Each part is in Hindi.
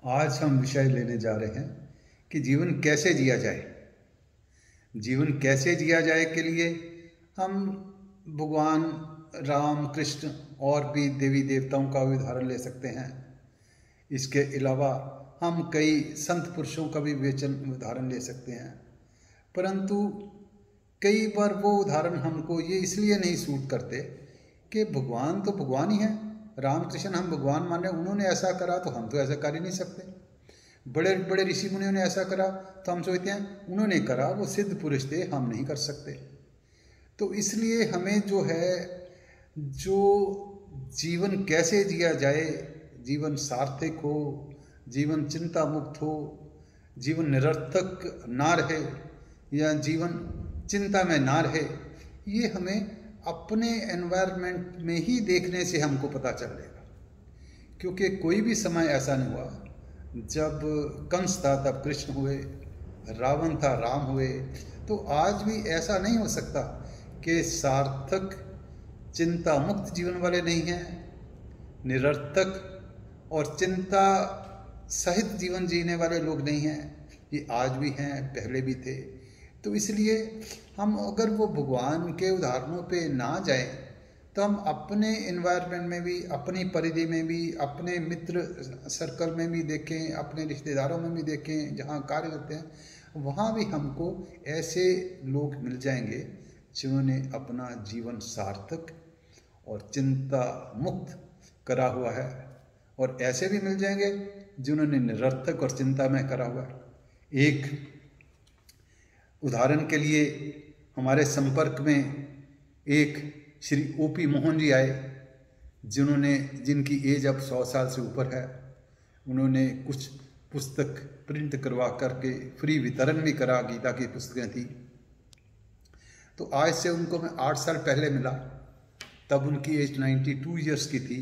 आज हम विषय लेने जा रहे हैं कि जीवन कैसे जिया जाए। जीवन कैसे जिया जाए के लिए हम भगवान राम, कृष्ण और भी देवी देवताओं का उदाहरण ले सकते हैं। इसके अलावा हम कई संत पुरुषों का भी उदाहरण ले सकते हैं, परंतु कई बार वो उदाहरण हमको ये इसलिए नहीं सूट करते कि भगवान तो भगवान ही हैं। राम कृष्ण हम भगवान माने, उन्होंने ऐसा करा तो हम तो ऐसा कर ही नहीं सकते। बड़े बड़े ऋषि मुनियों ने ऐसा करा तो हम सोचते हैं उन्होंने करा, वो सिद्ध पुरुष थे, हम नहीं कर सकते। तो इसलिए हमें जो जीवन कैसे जिया जाए, जीवन सार्थक हो, जीवन चिंता मुक्त हो, जीवन निरर्थक ना रहे या जीवन चिंता में ना रहे, ये हमें अपने एनवायरनमेंट में ही देखने से हमको पता चलेगा। क्योंकि कोई भी समय ऐसा नहीं हुआ, जब कंस था तब कृष्ण हुए, रावण था राम हुए, तो आज भी ऐसा नहीं हो सकता कि सार्थक चिंता मुक्त जीवन वाले नहीं हैं, निरर्थक और चिंता सहित जीवन जीने वाले लोग नहीं हैं। ये आज भी हैं, पहले भी थे। तो इसलिए हम अगर वो भगवान के उदाहरणों पे ना जाएं, तो हम अपने एनवायरनमेंट में भी, अपनी परिधि में भी, अपने मित्र सर्कल में भी देखें, अपने रिश्तेदारों में भी देखें, जहाँ कार्य करते हैं वहाँ भी हमको ऐसे लोग मिल जाएंगे जिन्होंने अपना जीवन सार्थक और चिंता मुक्त करा हुआ है, और ऐसे भी मिल जाएंगे जिन्होंने निरर्थक और चिंता में करा हुआ है। एक उदाहरण के लिए हमारे संपर्क में एक श्री ओपी मोहन जी आए, जिनकी एज अब 100 साल से ऊपर है। उन्होंने कुछ पुस्तक प्रिंट करवा करके फ्री वितरण भी करा, गीता की पुस्तकें थी। तो आज से उनको मैं 8 साल पहले मिला, तब उनकी एज 92 ईयर्स की थी।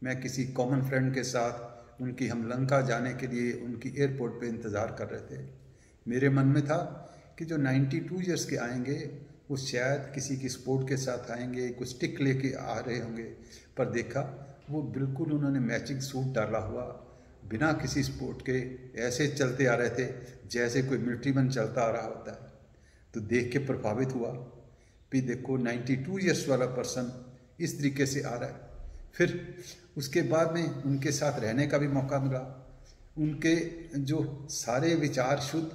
मैं किसी कॉमन फ्रेंड के साथ हम लंका जाने के लिए उनकी एयरपोर्ट पे इंतज़ार कर रहे थे। मेरे मन में था कि जो 92 ईयर्स के आएंगे वो शायद किसी की स्पोर्ट के साथ आएंगे, कुछ स्टिक लेके आ रहे होंगे, पर देखा वो बिल्कुल उन्होंने मैचिंग सूट डाला हुआ, बिना किसी स्पोर्ट के ऐसे चलते आ रहे थे जैसे कोई मिलिट्री मैन चलता आ रहा होता है। तो देख के प्रभावित हुआ कि देखो 92 ईयर्स वाला पर्सन इस तरीके से आ रहा है। फिर उसके बाद में उनके साथ रहने का भी मौका मिला। उनके जो सारे विचार शुद्ध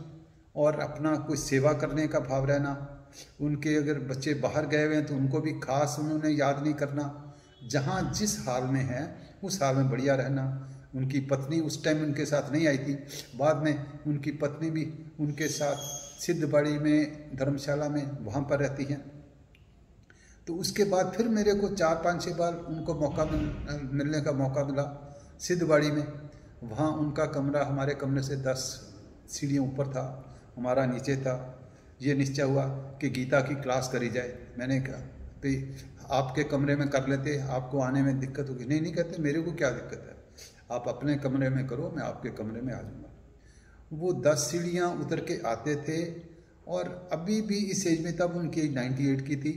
और अपना कोई सेवा करने का भाव रहना, उनके अगर बच्चे बाहर गए हुए हैं तो उनको भी खास उन्होंने याद नहीं करना, जहाँ जिस हाल में है उस हाल में बढ़िया रहना। उनकी पत्नी उस टाइम उनके साथ नहीं आई थी, बाद में उनकी पत्नी भी उनके साथ सिद्धबाड़ी में, धर्मशाला में, वहाँ पर रहती हैं। तो उसके बाद फिर मेरे को 4-5-6 बार उनको मिलने का मौका मिला सिद्धबाड़ी में। वहाँ उनका कमरा हमारे कमरे से 10 सीढ़ियों ऊपर था, हमारा नीचे था। ये निश्चय हुआ कि गीता की क्लास करी जाए। मैंने कहा भाई आपके कमरे में कर लेते, आपको आने में दिक्कत होगी। नहीं कहते, मेरे को क्या दिक्कत है, आप अपने कमरे में करो, मैं आपके कमरे में आ जाऊँगा। वो 10 सीढ़ियाँ उतर के आते थे, और अभी भी इस एज में, तब उनकी एज 98 की थी,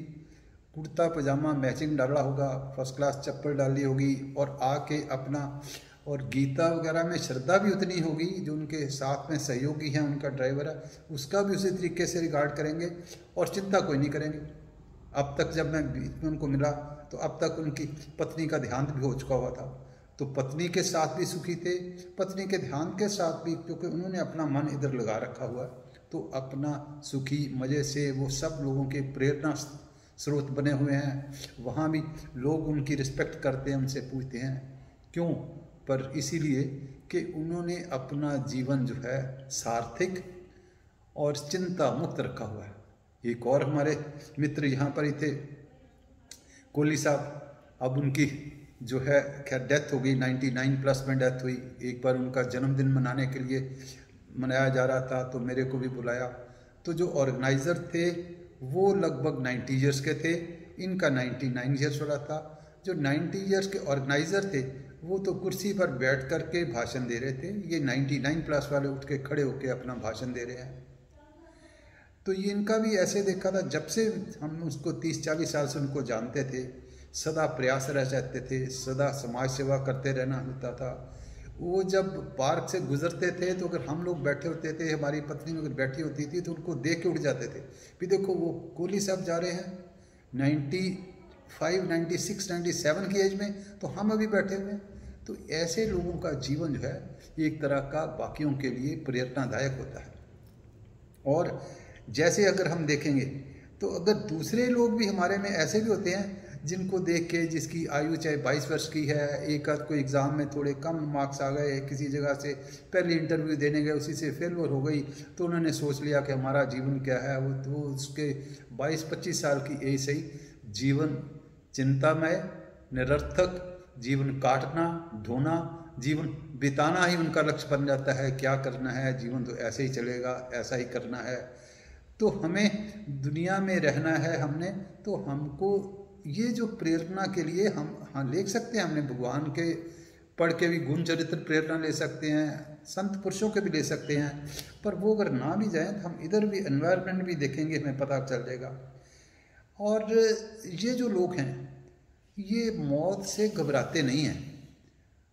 कुर्ता पजामा मैचिंग डाला होगा, फर्स्ट क्लास चप्पल डाली होगी, और आके अपना, और गीता वगैरह में श्रद्धा भी उतनी होगी। जो उनके साथ में सहयोगी हैं, उनका ड्राइवर है, उसका भी उसी तरीके से रिगार्ड करेंगे और चिंता कोई नहीं करेंगे। अब तक जब मैं बीच में उनको मिला तो अब तक उनकी पत्नी का देहांत भी हो चुका हुआ था, तो पत्नी के साथ भी सुखी थे, पत्नी के देहांत के साथ भी, क्योंकि उन्होंने अपना मन इधर लगा रखा हुआ, तो अपना सुखी मज़े से वो सब लोगों के प्रेरणा स्रोत बने हुए हैं। वहाँ भी लोग उनकी रिस्पेक्ट करते हैं, उनसे पूछते हैं क्यों, पर इसीलिए कि उन्होंने अपना जीवन जो है सार्थक और चिंता मुक्त रखा हुआ है। एक और हमारे मित्र यहाँ पर ही थे, कोहली साहब। अब उनकी जो है खैर डेथ हो गई, 99+ में डेथ हुई। एक बार उनका जन्मदिन मनाने के लिए मनाया जा रहा था, तो मेरे को भी बुलाया। तो जो ऑर्गेनाइज़र थे वो लगभग 90 ईयर्स के थे, इनका 99 ईयर्स वाला था। जो 90 ईयर्स के ऑर्गेनाइज़र थे वो तो कुर्सी पर बैठ कर के भाषण दे रहे थे, ये 99+ वाले उठ के खड़े होके अपना भाषण दे रहे हैं। तो ये इनका भी ऐसे देखा था, जब से हम उसको 30-40 साल से उनको जानते थे, सदा प्रयास रह जाते थे, सदा समाज सेवा करते रहना होता था। वो जब पार्क से गुजरते थे तो अगर हम लोग बैठे होते थे, हमारी पत्नी अगर बैठी होती थी तो उनको देख के उठ जाते थे। भी देखो वो कोहली साहब जा रहे हैं 95, 96, 97 की एज में, तो हम अभी बैठे हुए हैं। तो ऐसे लोगों का जीवन जो है एक तरह का बाकियों के लिए प्रेरणादायक होता है। और जैसे अगर हम देखेंगे तो अगर दूसरे लोग भी हमारे में ऐसे भी होते हैं जिनको देख के, जिसकी आयु चाहे 22 वर्ष की है, एक आध कोई एग्ज़ाम में थोड़े कम मार्क्स आ गए, किसी जगह से पहले इंटरव्यू देने गए उसी से फेलवर हो गई, तो उन्होंने सोच लिया कि हमारा जीवन क्या है। वो तो उसके 22-25 साल की एज से ही जीवन चिंतामय, निरर्थक, जीवन काटना, ढोना, जीवन बिताना ही उनका लक्ष्य बन जाता है। क्या करना है, जीवन तो ऐसे ही चलेगा, ऐसा ही करना है। तो हमें दुनिया में रहना है हमने, तो हमको ये जो प्रेरणा के लिए हम हाँ लिख सकते हैं, हमने भगवान के पढ़ के भी गुण चरित्र प्रेरणा ले सकते हैं, संत पुरुषों के भी ले सकते हैं। पर वो अगर ना भी जाएं तो हम इधर भी एनवायरनमेंट भी देखेंगे, हमें पता चल जाएगा। और ये जो लोग हैं ये मौत से घबराते नहीं हैं।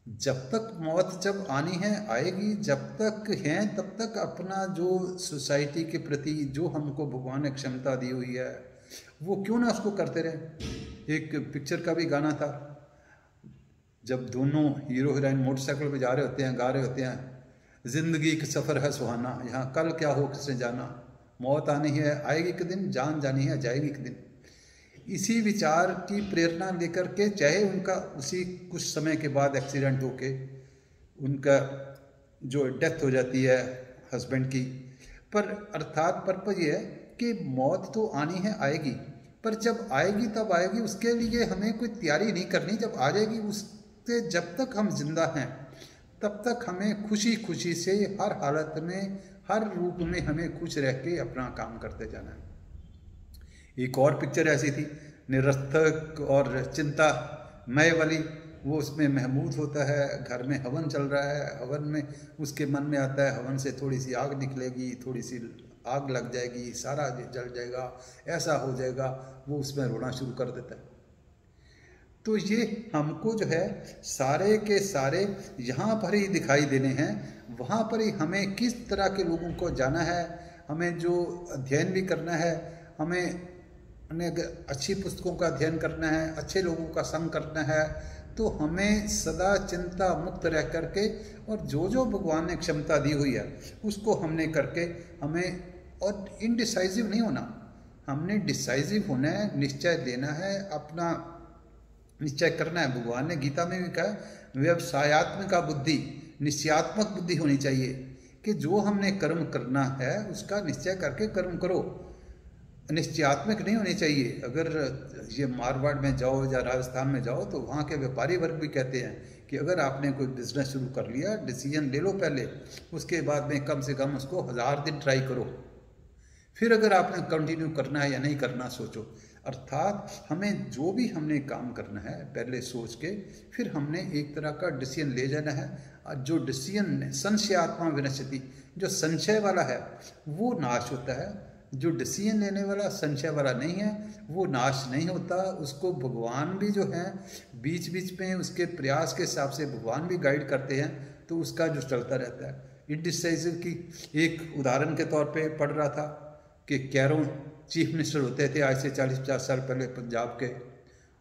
जब तक मौत जब आनी है आएगी, जब तक हैं तब तक अपना जो सोसाइटी के प्रति जो हमको भगवान ने क्षमता दी हुई है वो क्यों ना उसको करते रहे। एक पिक्चर का भी गाना था, जब दोनों हीरो हीरोइन मोटरसाइकिल पे जा रहे होते हैं, गा रहे होते हैं, जिंदगी का सफ़र है सुहाना, यहाँ कल क्या हो किसने जाना, मौत आनी है आएगी एक दिन, जान जानी है जाएगी एक दिन। इसी विचार की प्रेरणा लेकर के, चाहे उनका उसी कुछ समय के बाद एक्सीडेंट होके उनका जो डेथ हो जाती है हस्बैंड की, पर अर्थात पर्पज ये है कि मौत तो आनी है आएगी, पर जब आएगी तब आएगी, उसके लिए हमें कोई तैयारी नहीं करनी। जब आ जाएगी उससे जब तक हम जिंदा हैं तब तक हमें खुशी खुशी से हर हालत में, हर रूप में हमें खुश रह के अपना काम करते जाना है। एक और पिक्चर ऐसी थी निरर्थक और चिंतामय वाली, वो उसमें महमूद होता है, घर में हवन चल रहा है, हवन में उसके मन में आता है हवन से थोड़ी सी आग निकलेगी, थोड़ी सी आग लग जाएगी, सारा जल जाएगा, ऐसा हो जाएगा, वो उसमें रोना शुरू कर देता है। तो ये हमको जो है सारे के सारे यहाँ पर ही दिखाई देने हैं, वहाँ पर ही हमें किस तरह के लोगों को जाना है, हमें जो अध्ययन भी करना है, हमें अच्छी पुस्तकों का अध्ययन करना है, अच्छे लोगों का संग करना है, तो हमें सदा चिंता मुक्त रह करके और जो जो भगवान ने क्षमता दी हुई है उसको हमने करके हमें, और इनडिसाइजिव नहीं होना, हमने डिसाइजिव होना है, निश्चय लेना है, अपना निश्चय करना है। भगवान ने गीता में भी कहा व्यवसायत्मक बुद्धि, निश्चयात्मक बुद्धि होनी चाहिए कि जो हमने कर्म करना है उसका निश्चय करके कर्म करो, निश्चयात्मक नहीं होनी चाहिए। अगर ये मारवाड़ में जाओ या राजस्थान में जाओ तो वहाँ के व्यापारी वर्ग भी कहते हैं कि अगर आपने कोई बिजनेस शुरू कर लिया, डिसीजन ले लो पहले, उसके बाद में कम से कम उसको 1000 दिन ट्राई करो, फिर अगर आपने कंटिन्यू करना है या नहीं करना सोचो। अर्थात हमें जो भी हमने काम करना है पहले सोच के फिर हमने एक तरह का डिसीजन ले जाना है। और जो डिसीजन संशयात्मा विनश्यति, जो संशय वाला है वो नाश होता है, जो डिसीजन लेने वाला संशय वाला नहीं है वो नाश नहीं होता। उसको भगवान भी जो है बीच बीच में उसके प्रयास के हिसाब से भगवान भी गाइड करते हैं, तो उसका जो चलता रहता है। इंडिसाइसिव की एक उदाहरण के तौर पे पढ़ रहा था कि कैरों चीफ मिनिस्टर होते थे आज से 40-50 साल पहले पंजाब के,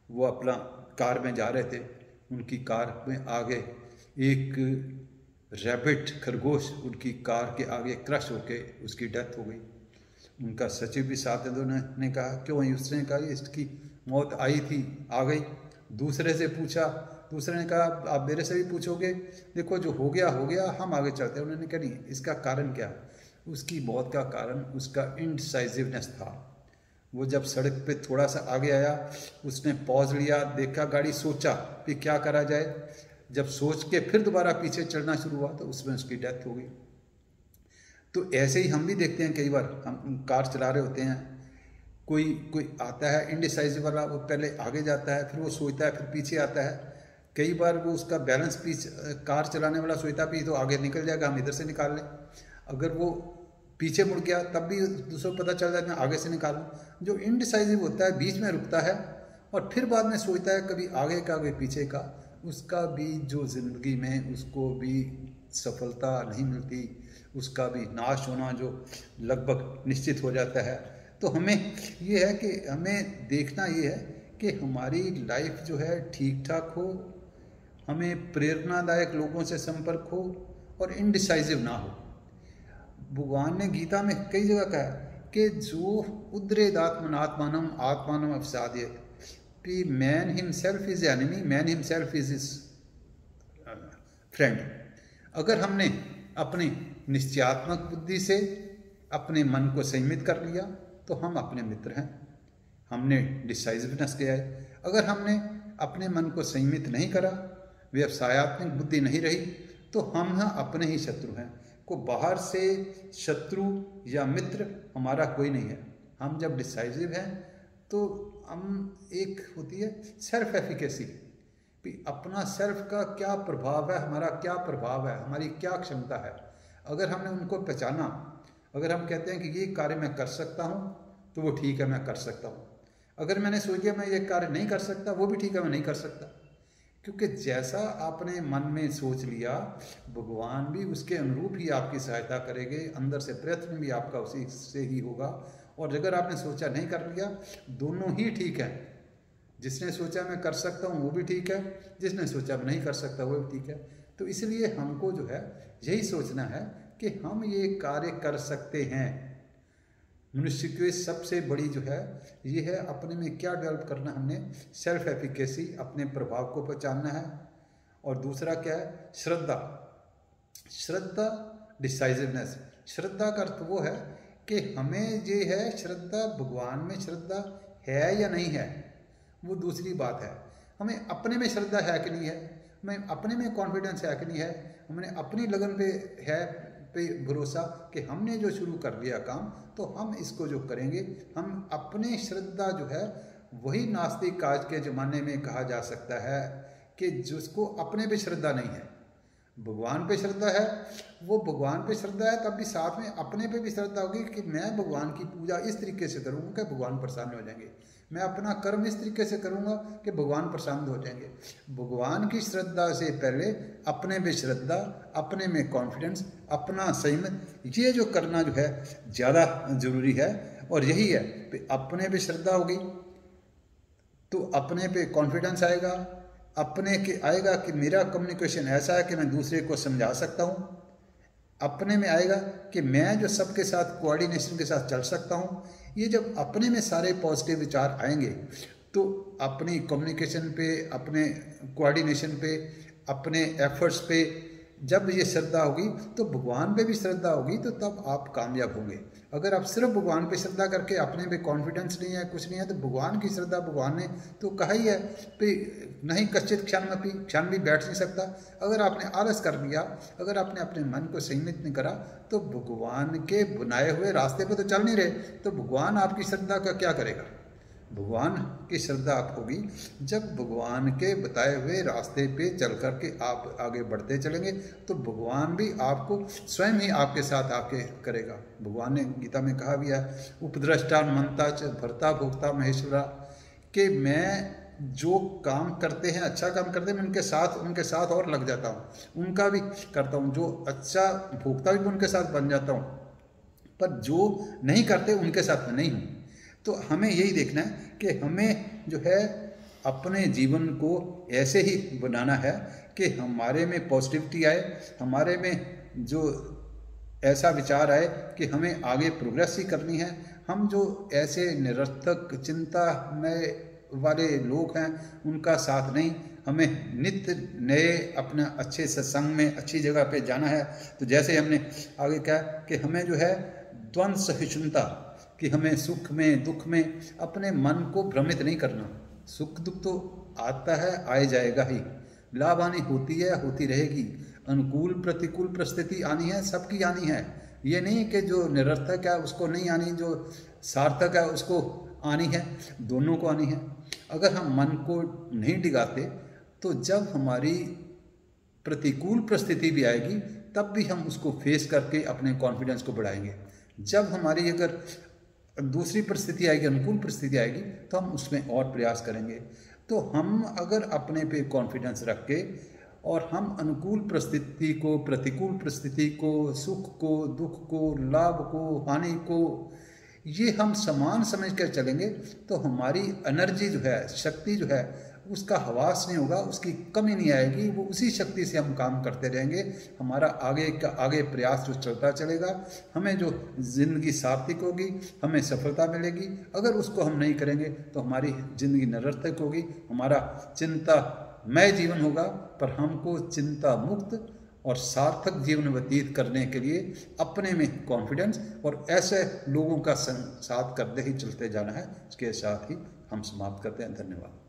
वो अपना कार में जा रहे थे, उनकी कार में आगे एक रैबिट खरगोश उनकी कार के आगे क्रश होके उसकी डेथ हो गई। उनका सचिव भी साथ है, दोनों ने कहा क्यों हुई, उसने कहा इसकी मौत आई थी आ गई। दूसरे से पूछा, दूसरे ने कहा आप मेरे से भी पूछोगे, देखो जो हो गया हो गया, हम आगे चलते हैं। उन्होंने कहा नहीं, इसका कारण क्या, उसकी मौत का कारण उसका इनडिसाइजिवनेस था। वो जब सड़क पे थोड़ा सा आगे आया उसने पॉज लिया, देखा गाड़ी, सोचा कि क्या करा जाए, जब सोच के फिर दोबारा पीछे चढ़ना शुरू हुआ तो उसमें उसकी डेथ हो गई। तो ऐसे ही हम भी देखते हैं, कई बार हम कार चला रहे होते हैं, कोई आता है इंडिसाइजिव वाला, वो पहले आगे जाता है, फिर वो सोचता है, फिर पीछे आता है। कई बार वो उसका बैलेंस कार चलाने वाला सोचता भी तो आगे निकल जाएगा, हम इधर से निकाल लें। अगर वो पीछे मुड़ गया तब भी दूसरों को पता चल जाएगा आगे से निकालूं। जो इनडिसाइजिव होता है बीच में रुकता है और फिर बाद में सोचता है, कभी आगे का कभी पीछे का, उसका भी जो ज़िंदगी में उसको भी सफलता नहीं मिलती, उसका भी नाश होना जो लगभग निश्चित हो जाता है। तो हमें ये है कि हमें देखना ये है कि हमारी लाइफ जो है ठीक ठाक हो, हमें प्रेरणादायक लोगों से संपर्क हो और इनडिसाइसिव ना हो। भगवान ने गीता में कई जगह कहा है कि जो उद्रेदात्मन आत्मानम आत्मानम अवसादयेत, कि man himself is enemy, man himself is his friend. अगर हमने अपनी निश्चयात्मक बुद्धि से अपने मन को संयमित कर लिया तो हम अपने मित्र हैं, हमने डिसाइसिवनेस किया है। अगर हमने अपने मन को संयमित नहीं करा, व्यवसायत्मक बुद्धि नहीं रही, तो हम अपने ही शत्रु हैं। को बाहर से शत्रु या मित्र हमारा कोई नहीं है। हम जब डिसाइसिव हैं तो हम एक होती है सेल्फ एफिकेसी, भी अपना सेल्फ का क्या प्रभाव है, हमारा क्या प्रभाव है, हमारी क्या क्षमता है। अगर हमने उनको पहचाना, अगर हम कहते हैं कि ये कार्य मैं कर सकता हूँ तो वो ठीक है, मैं कर सकता हूँ। अगर मैंने सोचा मैं ये कार्य नहीं कर सकता, वो भी ठीक है, मैं नहीं कर सकता। क्योंकि जैसा आपने मन में सोच लिया, भगवान भी उसके अनुरूप ही आपकी सहायता करेंगे, अंदर से प्रयत्न भी आपका उसी से ही होगा। और अगर आपने सोचा नहीं कर लिया, दोनों ही ठीक है। जिसने सोचा मैं कर सकता हूँ वो भी ठीक है, जिसने सोचा मैं नहीं कर सकता वो भी ठीक है। तो इसलिए हमको जो है यही सोचना है कि हम ये कार्य कर सकते हैं। मनुष्य की सबसे बड़ी जो है ये है अपने में क्या डेवलप करना, हमने सेल्फ एफिकेसी, अपने प्रभाव को पहचानना है। और दूसरा क्या है, श्रद्धा। श्रद्धा डिसाइसिवनेस। श्रद्धा का अर्थ वो है कि हमें ये है श्रद्धा, भगवान में श्रद्धा है या नहीं है वो दूसरी बात है। हमें अपने में श्रद्धा है कि नहीं है, हमें अपने में कॉन्फिडेंस है कि नहीं है, हमने अपनी लगन पे है पे भरोसा कि हमने जो शुरू कर लिया काम तो हम इसको जो करेंगे। हम अपने श्रद्धा जो है वही नास्तिक आज के ज़माने में कहा जा सकता है कि जिसको अपने पे श्रद्धा नहीं है, भगवान पे श्रद्धा है, वो भगवान पे श्रद्धा है, तब भी साथ में अपने पे भी श्रद्धा होगी कि मैं भगवान की पूजा इस तरीके से करूँगा कि भगवान प्रसन्न हो जाएंगे, मैं अपना कर्म इस तरीके से करूँगा कि भगवान प्रसन्न हो जाएंगे। भगवान की श्रद्धा से पहले अपने पे श्रद्धा, अपने में कॉन्फिडेंस, अपना संयम, ये जो करना जो है ज़्यादा जरूरी है। और यही है कि अपने पे श्रद्धा होगी तो अपने पे कॉन्फिडेंस आएगा, अपने के आएगा कि मेरा कम्युनिकेशन ऐसा है कि मैं दूसरे को समझा सकता हूँ, अपने में आएगा कि मैं जो सबके साथ कोऑर्डिनेशन के साथ चल सकता हूँ। ये जब अपने में सारे पॉजिटिव विचार आएंगे तो अपनी कम्युनिकेशन पे, अपने कोऑर्डिनेशन पे, अपने एफर्ट्स पे जब ये श्रद्धा होगी तो भगवान पे भी श्रद्धा होगी, तो तब आप कामयाब होंगे। अगर आप सिर्फ भगवान पे श्रद्धा करके अपने पे कॉन्फिडेंस नहीं है, कुछ नहीं है, तो भगवान की श्रद्धा, भगवान ने तो कहा ही है कि नहीं कश्चित क्षणमपि, क्षण भी बैठ नहीं सकता। अगर आपने आलस कर लिया, अगर आपने अपने मन को संयमित नहीं करा, तो भगवान के बनाए हुए रास्ते पे तो चल नहीं रहे, तो भगवान आपकी श्रद्धा का क्या करेगा। भगवान की श्रद्धा आप होगी जब भगवान के बताए हुए रास्ते पे चल कर के आप आगे बढ़ते चलेंगे, तो भगवान भी आपको स्वयं ही आपके साथ आके करेगा। भगवान ने गीता में कहा भी है, उपद्रष्टा मनता च भर्ता भोक्ता महेश्वरा, कि मैं जो काम करते हैं, अच्छा काम करते हैं, मैं उनके साथ और लग जाता हूँ, उनका भी करता हूँ, जो अच्छा भोक्ता भी उनके साथ बन जाता हूँ, पर जो नहीं करते उनके साथ मैं नहीं हूँ। तो हमें यही देखना है कि हमें जो है अपने जीवन को ऐसे ही बनाना है कि हमारे में पॉजिटिविटी आए, हमारे में जो ऐसा विचार आए कि हमें आगे प्रोग्रेस ही करनी है। हम जो ऐसे निरर्थक चिंता में वाले लोग हैं उनका साथ नहीं, हमें नित्य नए अपना अच्छे सत्संग में अच्छी जगह पे जाना है। तो जैसे हमने आगे कहा कि हमें जो है द्वंद्व सहिष्णुता, कि हमें सुख में दुख में अपने मन को भ्रमित नहीं करना। सुख दुख तो आता है, आए जाएगा ही, लाभ हानि होती है, होती रहेगी, अनुकूल प्रतिकूल परिस्थिति आनी है, सबकी आनी है। ये नहीं कि जो निरर्थक है उसको नहीं आनी, जो सार्थक है उसको आनी है, दोनों को आनी है। अगर हम मन को नहीं डिगाते तो जब हमारी प्रतिकूल परिस्थिति भी आएगी तब भी हम उसको फेस करके अपने कॉन्फिडेंस को बढ़ाएंगे। जब हमारी अगर दूसरी परिस्थिति आएगी, अनुकूल परिस्थिति आएगी, तो हम उसमें और प्रयास करेंगे। तो हम अगर अपने पे कॉन्फिडेंस रख के और हम अनुकूल परिस्थिति को, प्रतिकूल परिस्थिति को, सुख को, दुख को, लाभ को, हानि को, ये हम समान समझ कर चलेंगे तो हमारी एनर्जी जो है, शक्ति जो है, उसका हवास नहीं होगा, उसकी कमी नहीं आएगी। वो उसी शक्ति से हम काम करते रहेंगे। हमारा आगे प्रयास जो चलता चलेगा, हमें जो जिंदगी सार्थक होगी, हमें सफलता मिलेगी। अगर उसको हम नहीं करेंगे तो हमारी जिंदगी निरर्थक होगी, हमारा चिंतामय जीवन होगा। पर हमको चिंता मुक्त और सार्थक जीवन व्यतीत करने के लिए अपने में कॉन्फिडेंस और ऐसे लोगों का साथ करते ही चलते जाना है। इसके साथ ही हम समाप्त करते हैं। धन्यवाद।